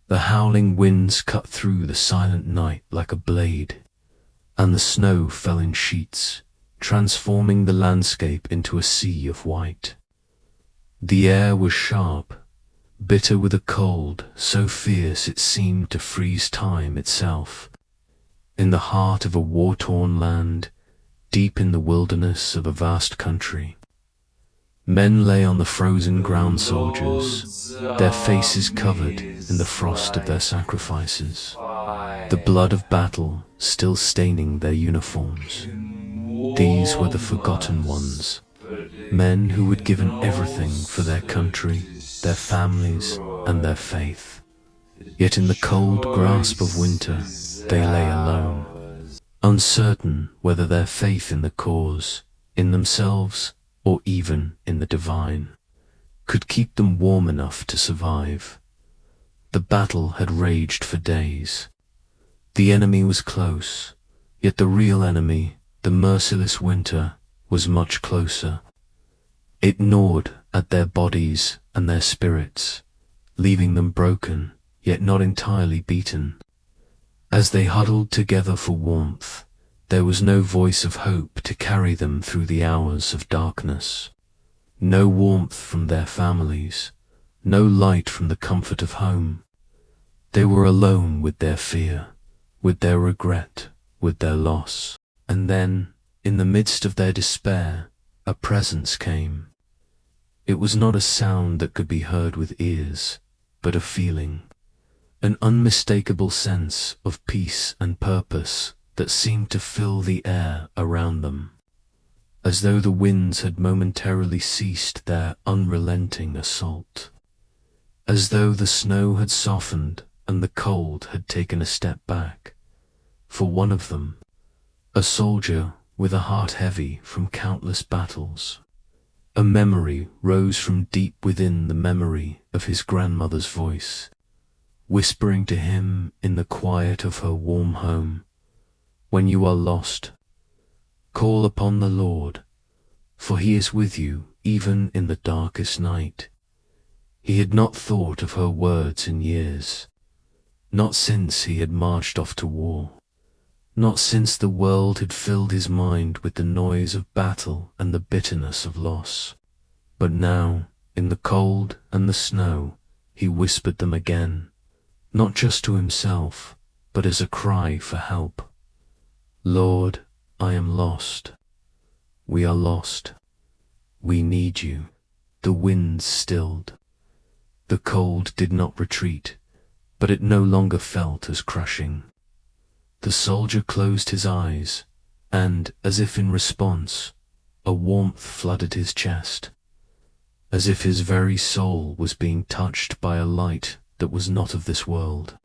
The howling winds cut through the silent night like a blade, and the snow fell in sheets, transforming the landscape into a sea of white. The air was sharp, bitter with a cold so fierce it seemed to freeze time itself. In the heart of a war-torn land, deep in the wilderness of a vast country, men lay on the frozen ground, soldiers, their faces covered in the frost of their sacrifices, the blood of battle still staining their uniforms. These were the forgotten ones, men who had given everything for their country, their families, and their faith. Yet in the cold grasp of winter, they lay alone, uncertain whether their faith in the cause, in themselves, or even in the divine, could keep them warm enough to survive. The battle had raged for days. The enemy was close, yet the real enemy, the merciless winter, was much closer. It gnawed at their bodies and their spirits, leaving them broken, yet not entirely beaten. As they huddled together for warmth, there was no voice of hope to carry them through the hours of darkness. No warmth from their families, no light from the comfort of home. They were alone with their fear, with their regret, with their loss. And then, in the midst of their despair, a presence came. It was not a sound that could be heard with ears, but a feeling, an unmistakable sense of peace and purpose that seemed to fill the air around them, as though the winds had momentarily ceased their unrelenting assault, as though the snow had softened and the cold had taken a step back. For one of them, a soldier with a heart heavy from countless battles, a memory rose from deep within the memory of his grandmother's voice, whispering to him in the quiet of her warm home, "When you are lost, call upon the Lord, for he is with you even in the darkest night." He had not thought of her words in years, not since he had marched off to war, not since the world had filled his mind with the noise of battle and the bitterness of loss. But now, in the cold and the snow, he whispered them again, not just to himself, but as a cry for help. "Lord, I am lost. We are lost. We need you." The winds stilled. The cold did not retreat, but it no longer felt as crushing. The soldier closed his eyes, and, as if in response, a warmth flooded his chest, as if his very soul was being touched by a light that was not of this world.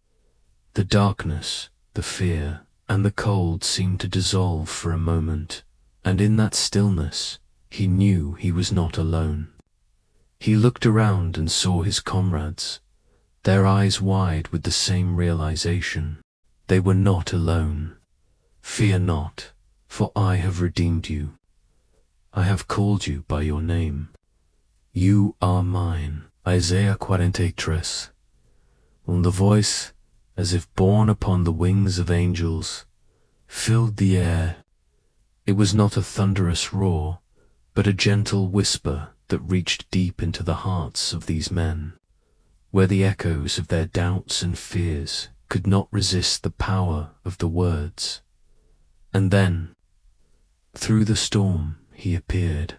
The darkness, the fear, and the cold seemed to dissolve for a moment, and in that stillness, he knew he was not alone. He looked around and saw his comrades, their eyes wide with the same realization. They were not alone. "Fear not, for I have redeemed you. I have called you by your name. You are mine." Isaiah 43. And the voice, as if borne upon the wings of angels, filled the air. It was not a thunderous roar, but a gentle whisper that reached deep into the hearts of these men, where the echoes of their doubts and fears could not resist the power of the words. And then, through the storm, he appeared,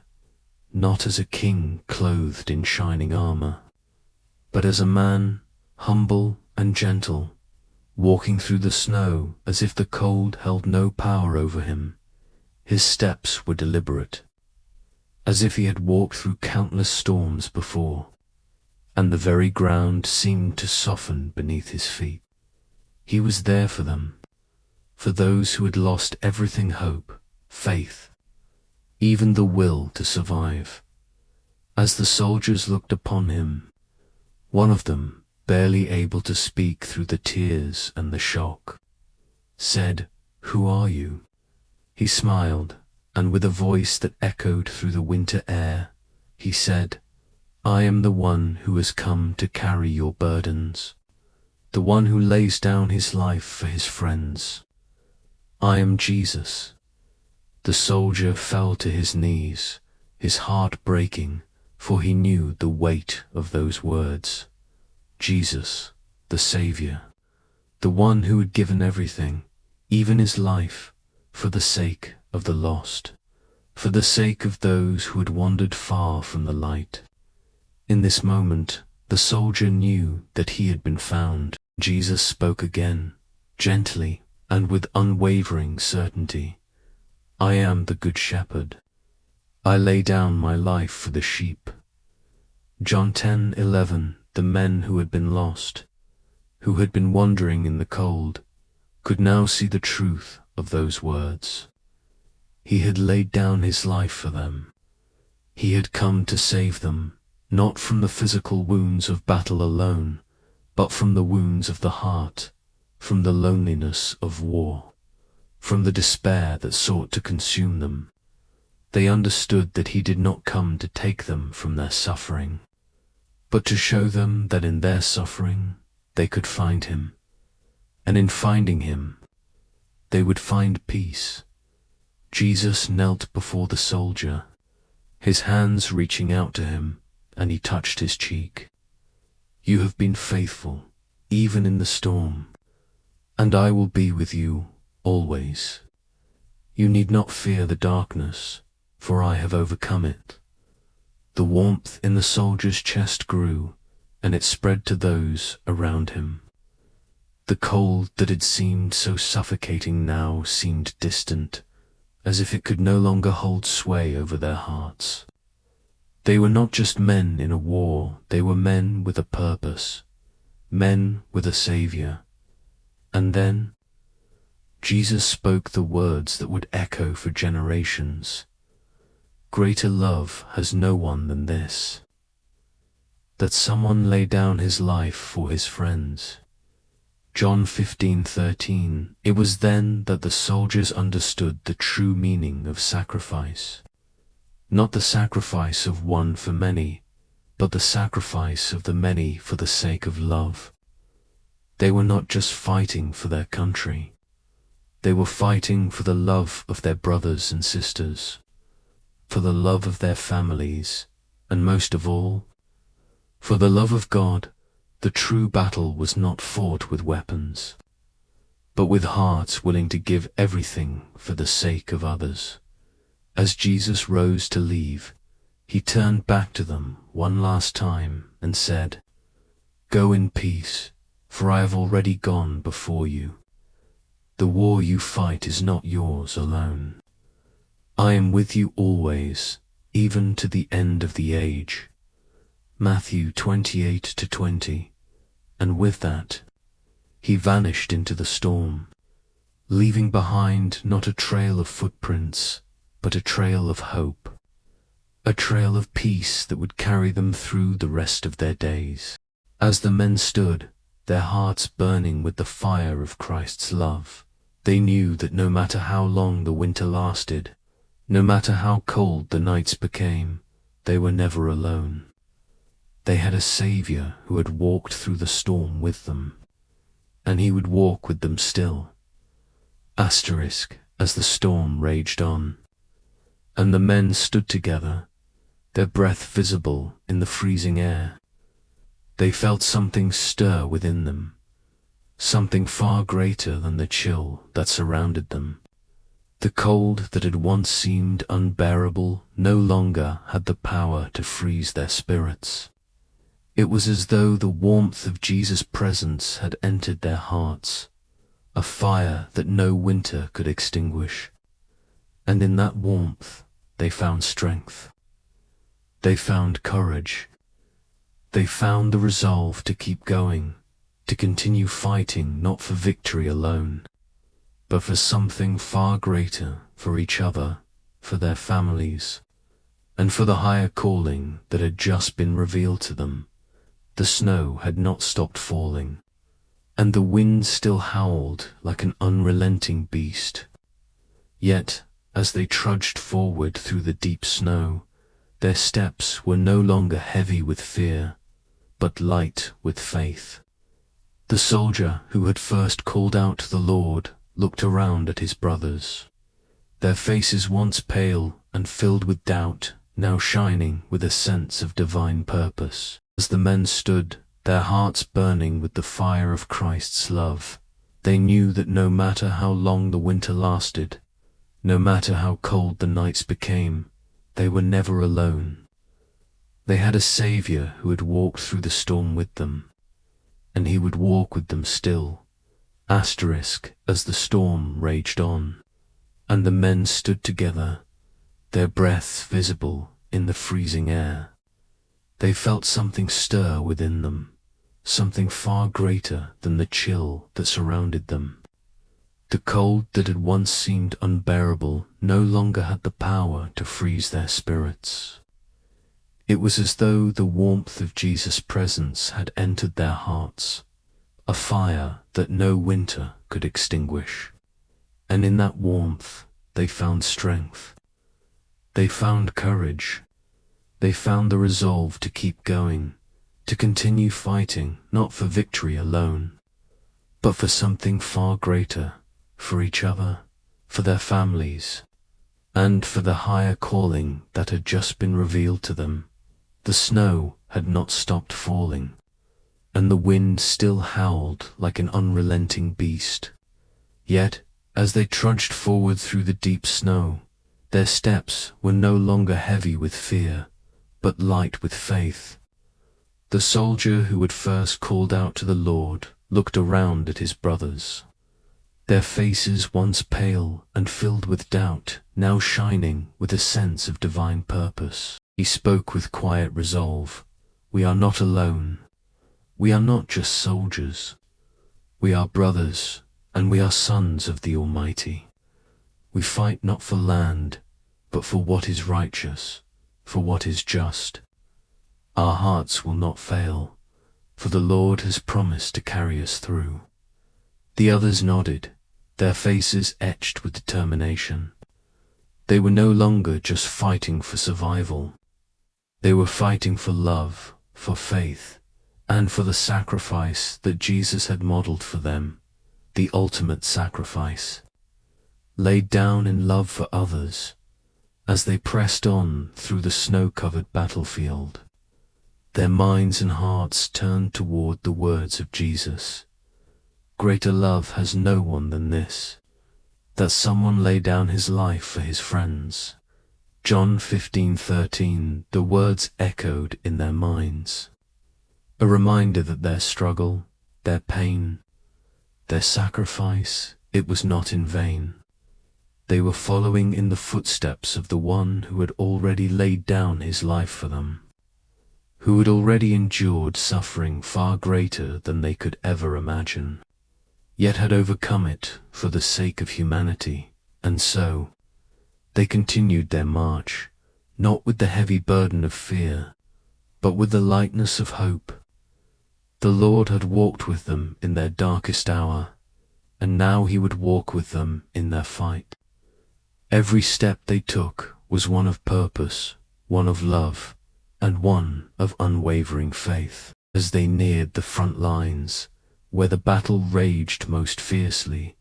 not as a king clothed in shining armor, but as a man, humble and gentle, walking through the snow as if the cold held no power over him. His steps were deliberate, as if he had walked through countless storms before, and the very ground seemed to soften beneath his feet. He was there for them, for those who had lost everything: hope, faith, even the will to survive. As the soldiers looked upon him, one of them, barely able to speak through the tears and the shock, said, "Who are you?" He smiled, and with a voice that echoed through the winter air, he said, "I am the one who has come to carry your burdens." the one who lays down his life for his friends. I am Jesus. The soldier fell to his knees, his heart breaking, for he knew the weight of those words. Jesus, the Savior, the one who had given everything, even his life, for the sake of the lost, for the sake of those who had wandered far from the light. In this moment, the soldier knew that he had been found. Jesus spoke again, gently and with unwavering certainty. I am the Good Shepherd. I lay down my life for the sheep. John 10:11. The men who had been lost, who had been wandering in the cold, could now see the truth of those words. He had laid down his life for them. He had come to save them, not from the physical wounds of battle alone, but from the wounds of the heart, from the loneliness of war, from the despair that sought to consume them. They understood that he did not come to take them from their suffering, but to show them that in their suffering they could find him, and in finding him, they would find peace. Jesus knelt before the soldier, his hands reaching out to him, and he touched his cheek. You have been faithful, even in the storm, and I will be with you always. You need not fear the darkness, for I have overcome it. The warmth in the soldier's chest grew, and it spread to those around him. The cold that had seemed so suffocating now seemed distant, as if it could no longer hold sway over their hearts. They were not just men in a war, they were men with a purpose, men with a Savior. And then, Jesus spoke the words that would echo for generations. Greater love has no one than this, that someone lay down his life for his friends. John 15:13. It was then that the soldiers understood the true meaning of sacrifice. Not the sacrifice of one for many, but the sacrifice of the many for the sake of love. They were not just fighting for their country. They were fighting for the love of their brothers and sisters, for the love of their families, and most of all, for the love of God. The true battle was not fought with weapons, but with hearts willing to give everything for the sake of others. As Jesus rose to leave, he turned back to them one last time and said, Go in peace, for I have already gone before you. The war you fight is not yours alone. I am with you always, even to the end of the age. Matthew 28:20. And with that, he vanished into the storm, leaving behind not a trail of footprints, but a trail of hope, a trail of peace that would carry them through the rest of their days. As the men stood, their hearts burning with the fire of Christ's love, they knew that no matter how long the winter lasted, no matter how cold the nights became, they were never alone. They had a Savior who had walked through the storm with them, and he would walk with them still. Asterisk, as the storm raged on, and the men stood together, their breath visible in the freezing air. They felt something stir within them, something far greater than the chill that surrounded them. The cold that had once seemed unbearable no longer had the power to freeze their spirits. It was as though the warmth of Jesus' presence had entered their hearts, a fire that no winter could extinguish. And in that warmth they found strength. They found courage. They found the resolve to keep going, to continue fighting not for victory alone, but for something far greater, for each other, for their families, and for the higher calling that had just been revealed to them. The snow had not stopped falling, and the wind still howled like an unrelenting beast. Yet, as they trudged forward through the deep snow, their steps were no longer heavy with fear, but light with faith. The soldier who had first called out to the Lord looked around at his brothers, their faces once pale and filled with doubt, now shining with a sense of divine purpose. As the men stood, their hearts burning with the fire of Christ's love, they knew that no matter how long the winter lasted, no matter how cold the nights became, they were never alone. They had a Savior who had walked through the storm with them, and he would walk with them still, as the storm raged on, and the men stood together, their breaths visible in the freezing air. They felt something stir within them, something far greater than the chill that surrounded them. The cold that had once seemed unbearable no longer had the power to freeze their spirits. It was as though the warmth of Jesus' presence had entered their hearts, a fire that no winter could extinguish. And in that warmth they found strength. They found courage. They found the resolve to keep going, to continue fighting, not for victory alone, but for something far greater, for each other, for their families, and for the higher calling that had just been revealed to them. The snow had not stopped falling, and the wind still howled like an unrelenting beast. Yet, as they trudged forward through the deep snow, their steps were no longer heavy with fear, but light with faith. The soldier who had first called out to the Lord looked around at his brothers, their faces once pale and filled with doubt, now shining with a sense of divine purpose. He spoke with quiet resolve. We are not alone. We are not just soldiers. We are brothers, and we are sons of the Almighty. We fight not for land, but for what is righteous, for what is just. Our hearts will not fail, for the Lord has promised to carry us through. The others nodded, their faces etched with determination. They were no longer just fighting for survival. They were fighting for love, for faith, and for the sacrifice that Jesus had modeled for them, the ultimate sacrifice, laid down in love for others. As they pressed on through the snow-covered battlefield, their minds and hearts turned toward the words of Jesus. Greater love has no one than this, that someone lay down his life for his friends. John 15:13, the words echoed in their minds, a reminder that their struggle, their pain, their sacrifice, it was not in vain. They were following in the footsteps of the one who had already laid down his life for them, who had already endured suffering far greater than they could ever imagine, yet had overcome it for the sake of humanity. And so, they continued their march, not with the heavy burden of fear, but with the lightness of hope. The Lord had walked with them in their darkest hour, and now he would walk with them in their fight. Every step they took was one of purpose, one of love, and one of unwavering faith. As they neared the front lines, where the battle raged most fiercely,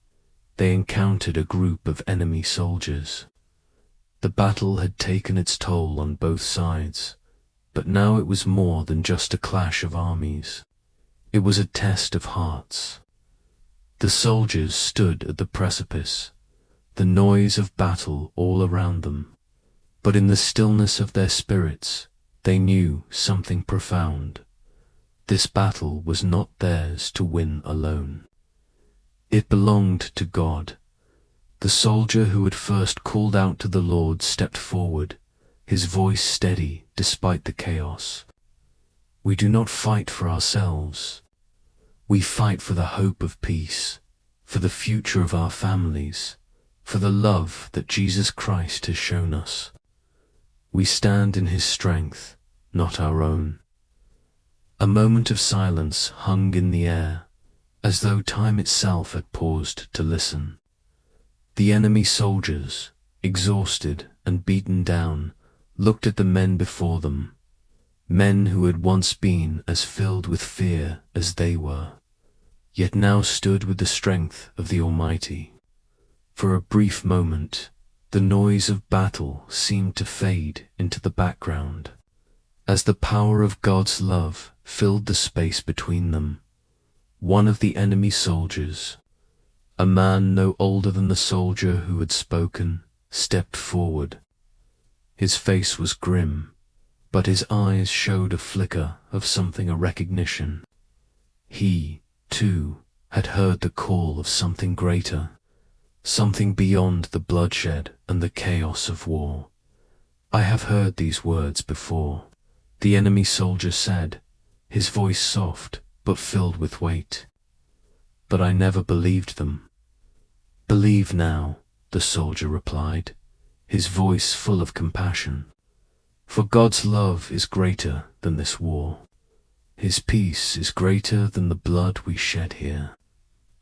they encountered a group of enemy soldiers. The battle had taken its toll on both sides, but now it was more than just a clash of armies. It was a test of hearts. The soldiers stood at the precipice, the noise of battle all around them, but in the stillness of their spirits, they knew something profound. This battle was not theirs to win alone. It belonged to God. The soldier who had first called out to the Lord stepped forward, his voice steady despite the chaos. We do not fight for ourselves. We fight for the hope of peace, for the future of our families, for the love that Jesus Christ has shown us. We stand in his strength, not our own. A moment of silence hung in the air, as though time itself had paused to listen. The enemy soldiers, exhausted and beaten down, looked at the men before them, men who had once been as filled with fear as they were. yet now stood with the strength of the Almighty. For a brief moment, the noise of battle seemed to fade into the background, as the power of God's love filled the space between them. One of the enemy soldiers, a man no older than the soldier who had spoken, stepped forward. His face was grim, but his eyes showed a flicker of something of recognition. He, too, had heard the call of something greater, something beyond the bloodshed and the chaos of war. "I have heard these words before," the enemy soldier said, his voice soft but filled with weight. "But I never believed them." "Believe now," the soldier replied, his voice full of compassion. "For God's love is greater than this war. His peace is greater than the blood we shed here.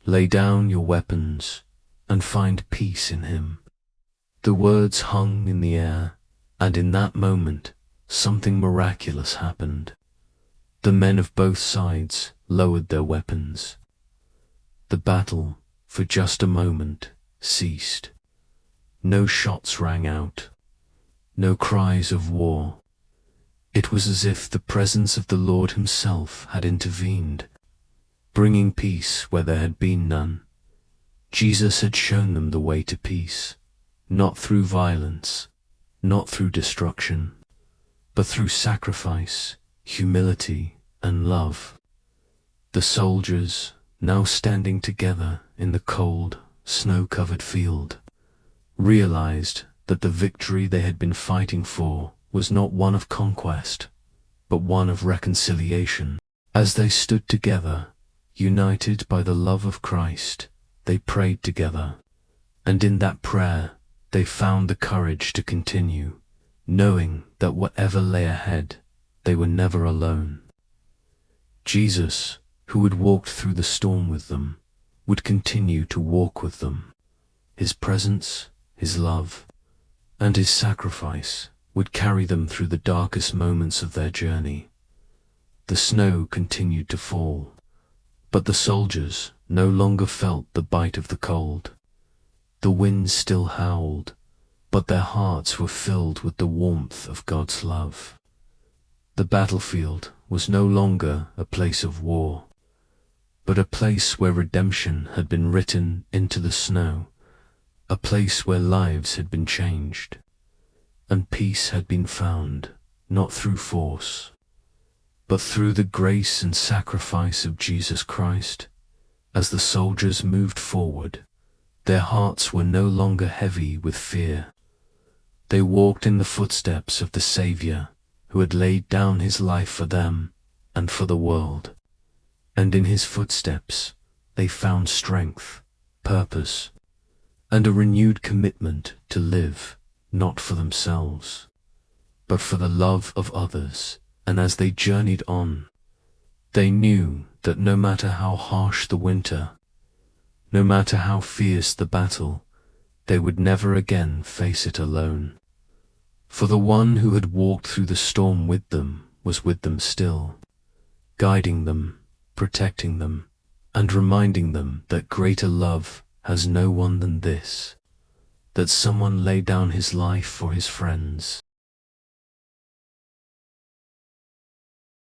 Lay down your weapons and find peace in Him." The words hung in the air, and in that moment, something miraculous happened. The men of both sides lowered their weapons. The battle, for just a moment, ceased. No shots rang out, no cries of war. It was as if the presence of the Lord Himself had intervened, bringing peace where there had been none. Jesus had shown them the way to peace, not through violence, not through destruction, but through sacrifice, humility, and love. The soldiers, now standing together in the cold, snow-covered field, realized that the victory they had been fighting for was not one of conquest, but one of reconciliation. As they stood together, united by the love of Christ, they prayed together, and in that prayer they found the courage to continue, knowing that whatever lay ahead, they were never alone. Jesus, who had walked through the storm with them, would continue to walk with them. His presence, His love, and His sacrifice would carry them through the darkest moments of their journey. The snow continued to fall, but the soldiers no longer felt the bite of the cold. The wind still howled, but their hearts were filled with the warmth of God's love. The battlefield was no longer a place of war, but a place where redemption had been written into the snow, a place where lives had been changed, and peace had been found, not through force, but through the grace and sacrifice of Jesus Christ. As the soldiers moved forward, their hearts were no longer heavy with fear. They walked in the footsteps of the Savior, who had laid down His life for them and for the world. And in His footsteps, they found strength, purpose, and a renewed commitment to live, not for themselves, but for the love of others. And as they journeyed on, they knew that no matter how harsh the winter, no matter how fierce the battle, they would never again face it alone. For the one who had walked through the storm with them was with them still, guiding them, protecting them, and reminding them that greater love has no one than this, that someone laid down his life for his friends.